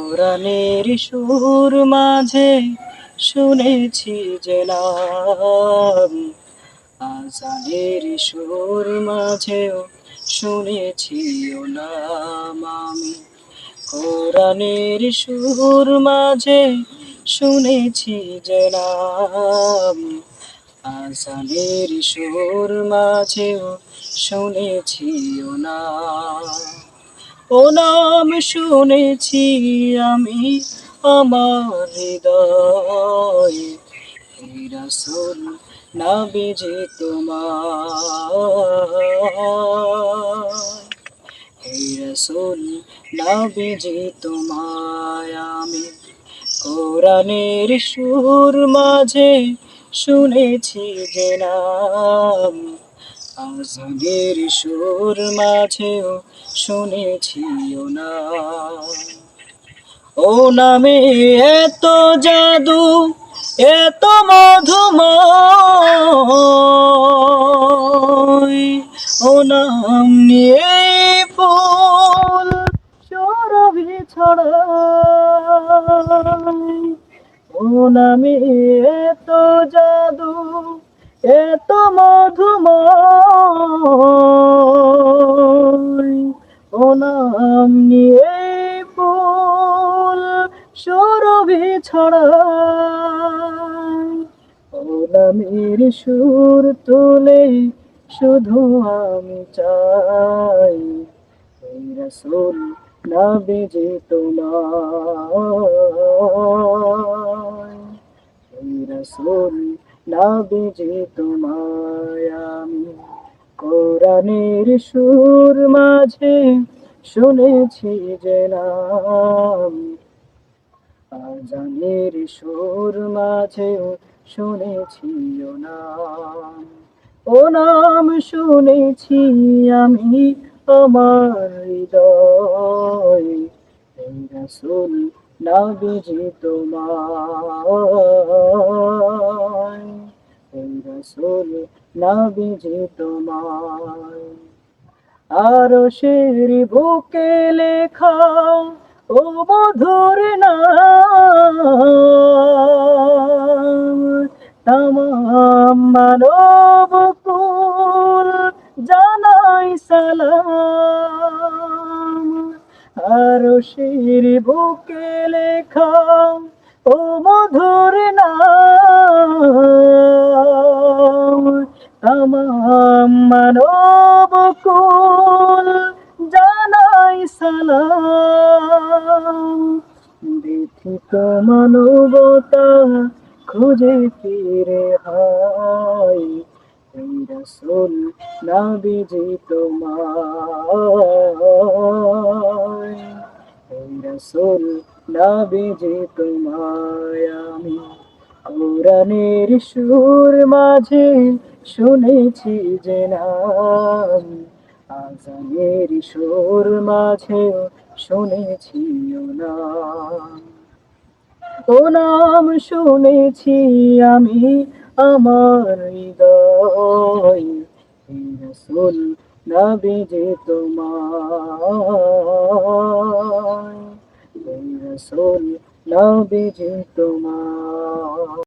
কোরআনের সুর মাঝে শুনেছি যে নাম, আজানের সুর মাঝেও শুনেছি ও নাম আমি। কোরআনের সুর মাঝে শুনেছি যে নাম, আজানের সুর মাঝেও শুনেছি ও নাম। ও নাম শুনেছি আমি আমার হৃদয়ে, হে রাসূল নবীজি তোমায়, হে রাসূল নবীজি তোমায় আমি। কোরআনের সুর মাঝে শুনেছি যে নাম, আজানের সুর মাঝেও শুনেছি ও নাম। ও নামে এত জাদু, এত মধুময়, ও নাম নিয়ে ফুল সুরভি ছড়ায়। ও নামে এত জাদু, এত মধুময়, ও নাম নিয়ে ফুল সুরভি ছড়ায়। ও নামের সুর তুলে শুধু আমি চাই, হে রাসূল নবীজি তোমায়, হে রাসূল নবীজি তোমায় আমি। কোরআনের সুর মাঝে শুনেছি যে নাম, আজানের সুর মাঝেও শুনেছি ও নাম। ও নাম শুনেছি আমি আমার হৃদয়ে, হে রাসূল নবীজি তোমায়, হে রাসূল নবীজি তোমায়। আরশের বুকে লেখা ও মধুর নাম, তামাম মানব কুল জানাই সালাম। আরশের বুকে লেখা ও মধুর নাম, তামাম মানব কুল জানাই সালাম। ব্যথিত মানবতা খুঁজে ফিরে হায়, হে রাসূল নবীজি তোমায়, হে রাসূল নবীজি তোমায় আমি। কোরআনের সুর মাঝে শুনেছি যে নাম, আজানের সুর মাঝেও শুনেছি ও নাম। ও নাম শুনেছি আমি আমার হৃদয়ে, হে রাসূল নবীজি তোমায়, হে রাসূল নবীজি তোমায়।